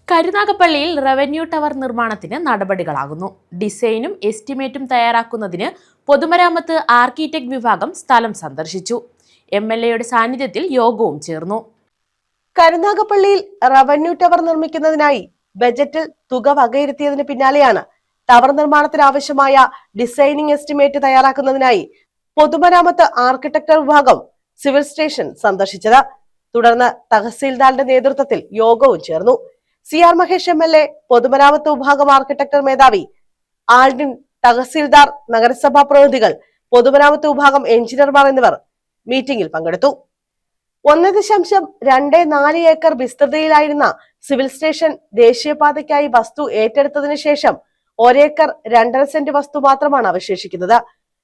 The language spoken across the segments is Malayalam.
കരുനാഗപ്പള്ളിയിൽ റവന്യൂ ടവർ നിർമ്മാണത്തിന് നടപടികളാകുന്നു. ഡിസൈനും എസ്റ്റിമേറ്റും തയ്യാറാക്കുന്നതിന് പൊതുമരാമത്ത് ആർക്കിടെക്ട് വിഭാഗം സ്ഥലം സന്ദർശിച്ചു. MLAയുടെ സാന്നിധ്യത്തിൽ യോഗവും ചേർന്നു. കരുനാഗപ്പള്ളിയിൽ റവന്യൂ ടവർ നിർമ്മിക്കുന്നതിനായി ബജറ്റിൽ തുക വകയിരുത്തിയതിന് പിന്നാലെയാണ് ടവർ നിർമ്മാണത്തിന് ആവശ്യമായ ഡിസൈനിങ് എസ്റ്റിമേറ്റ് തയ്യാറാക്കുന്നതിനായി പൊതുമരാമത്ത് ആർക്കിടെക്ചർ വിഭാഗം സിവിൽ സ്റ്റേഷൻ സന്ദർശിച്ചത്. തുടർന്ന് തഹസീൽദാറിന്റെ നേതൃത്വത്തിൽ യോഗവും ചേർന്നു. CR മഹേഷ് MLA, പൊതുമരാമത്ത് വിഭാഗം ആർക്കിടെക്ചർ മേധാവി ആൽഡിൻ, തഹസീൽദാർ, നഗരസഭാ പ്രതിനിധികൾ, പൊതുമരാമത്ത് വിഭാഗം എഞ്ചിനീയർമാർ എന്നിവർ മീറ്റിംഗിൽ പങ്കെടുത്തു. 1.24 ഏക്കർ വിസ്തൃതിയിലായിരുന്ന സിവിൽ സ്റ്റേഷൻ ദേശീയപാതയ്ക്കായി വസ്തു ഏറ്റെടുത്തതിനു ശേഷം 1 ഏക്കർ 2.5 സെന്റ് വസ്തു മാത്രമാണ് അവശേഷിക്കുന്നത്.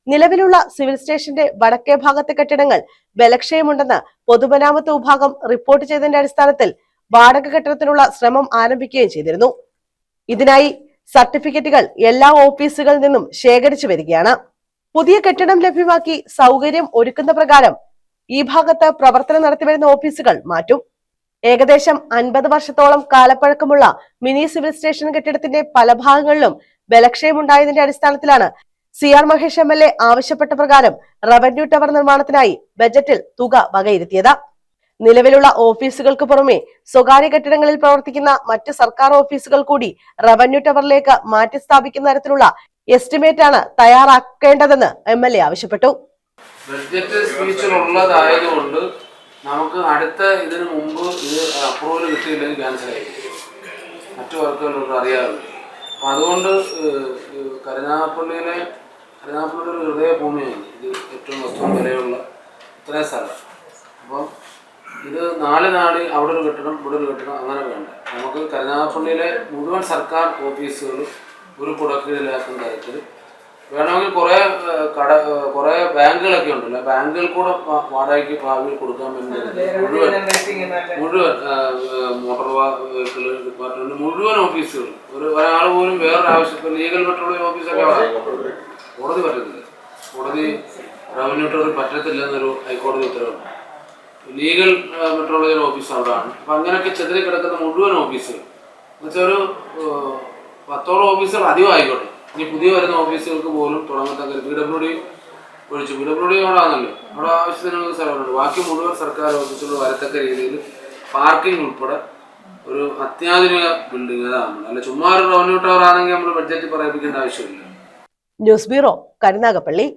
നിലവിലുള്ള സിവിൽ സ്റ്റേഷന്റെ വടക്കേ ഭാഗത്തെ കെട്ടിടങ്ങൾ ബലക്ഷയമുണ്ടെന്ന് പൊതുമരാമത്ത് വിഭാഗം റിപ്പോർട്ട് ചെയ്തതിന്റെ അടിസ്ഥാനത്തിൽ വാടക കെട്ടിടത്തിനുള്ള ശ്രമം ആരംഭിക്കുകയും ചെയ്തിരുന്നു. ഇതിനായി സർട്ടിഫിക്കറ്റുകൾ എല്ലാ ഓഫീസുകളിൽ നിന്നും ശേഖരിച്ചു വരികയാണ്. പുതിയ കെട്ടിടം ലഭ്യമാക്കി സൗകര്യം ഒരുക്കുന്ന പ്രകാരം ഈ ഭാഗത്ത് പ്രവർത്തനം നടത്തിവരുന്ന ഓഫീസുകൾ മാറ്റും. ഏകദേശം 50 വർഷത്തോളം കാലപ്പഴക്കമുള്ള മിനി സിവിൽ സ്റ്റേഷൻ കെട്ടിടത്തിന്റെ പല ഭാഗങ്ങളിലും ബലക്ഷയമുണ്ടായതിന്റെ അടിസ്ഥാനത്തിലാണ് CR മഹേഷ് MLA ആവശ്യപ്പെട്ട പ്രകാരം റവന്യൂ ടവർ നിർമ്മാണത്തിനായി ബജറ്റിൽ തുക വകയിരുത്തിയത്. നിലവിലുള്ള ഓഫീസുകൾക്ക് പുറമെ സ്വകാര്യ കെട്ടിടങ്ങളിൽ പ്രവർത്തിക്കുന്ന മറ്റ് സർക്കാർ ഓഫീസുകൾ കൂടി റവന്യൂ ടവറിലേക്ക് മാറ്റി സ്ഥാപിക്കുന്ന തരത്തിലുള്ള എസ്റ്റിമേറ്റ് ആണ് തയ്യാറാക്കേണ്ടതെന്ന് MLA ആവശ്യപ്പെട്ടു. ബഡ്ജറ്റ് സ്പീച്ചിലുള്ളതായതുകൊണ്ട് നമുക്ക് അടുത്ത ഇതിന് മുമ്പ് ഇത് അപ്രൂവൽ കിട്ടിയില്ലെങ്കിൽ ക്യാൻസലായി മറ്റു വർക്കുകളൊന്നും അറിയാറുണ്ട്. അപ്പം അതുകൊണ്ട് കരുനാഗപ്പള്ളിയുടെ ഒരു ഹൃദയഭൂമിയാണ് ഇത്. ഏറ്റവും വസ്തു വിലയുള്ള ഇത്രയും സ്ഥലം. അപ്പം ഇത് നാല് അവിടെ ഒരു കെട്ടിടം, ഇവിടെ ഒരു കെട്ടിടം, അങ്ങനെ വേണ്ട. നമുക്ക് കരുനാഗപ്പള്ളിയിലെ മുഴുവൻ സർക്കാർ ഓഫീസുകൾ ഒരു കുടക്കീഴിലാക്കുന്ന തരത്തിൽ വേണമെങ്കിൽ കുറേ ബാങ്കുകളൊക്കെ ഉണ്ടല്ലോ, ബാങ്കുകൾ കൂടെ വാടകയ്ക്ക് ഭാവിയിൽ കൊടുക്കാൻ വേണ്ടി മുഴുവൻ മോട്ടോർ വെഹിക്കിൾ ഡിപ്പാർട്ട്മെന്റ് മുഴുവൻ ഓഫീസുകൾ ഒരാൾ പോലും വേറൊരു ആവശ്യത്തിൽ ലീഗൽ പെട്രോളിയം ഓഫീസൊക്കെ കോടതി പറ്റത്തില്ല. കോടതി റവന്യൂ ടവറിൽ പറ്റത്തില്ല എന്നൊരു ഹൈക്കോടതി ഉത്തരവുണ്ട്. ലീഗൽ മെട്രോളജിയുടെ ഓഫീസ് അവിടെയാണ്. അപ്പം അങ്ങനെയൊക്കെ ചെതിരി കിടക്കുന്ന മുഴുവൻ ഓഫീസുകൾ എന്നുവെച്ചാൽ ഒരു 10ഓളം ഓഫീസുകൾ അധികം ആയിക്കോട്ടെ. ഇനി പുതിയ വരുന്ന ഓഫീസുകൾക്ക് പോലും തുടങ്ങത്തക്ക PWD ഒഴിച്ചു. PWD അവിടെ ആണല്ലോ, അവിടെ ആവശ്യത്തിന് സ്ഥലമുണ്ട്. ബാക്കി മുഴുവൻ സർക്കാർ ഓഫീസുകൾ വരത്തക്ക രീതിയിൽ പാർക്കിംഗ് ഉൾപ്പെടെ ഒരു അത്യാധുനിക ബിൽഡിംഗ് അതാണ്. അല്ല ചുമ്മാ ഒരു റവന്യൂ ടവർ ആണെങ്കിൽ നമ്മൾ ബഡ്ജറ്റ് പറയിപ്പിക്കേണ്ട ആവശ്യമില്ല. News bureau, Karunagappally.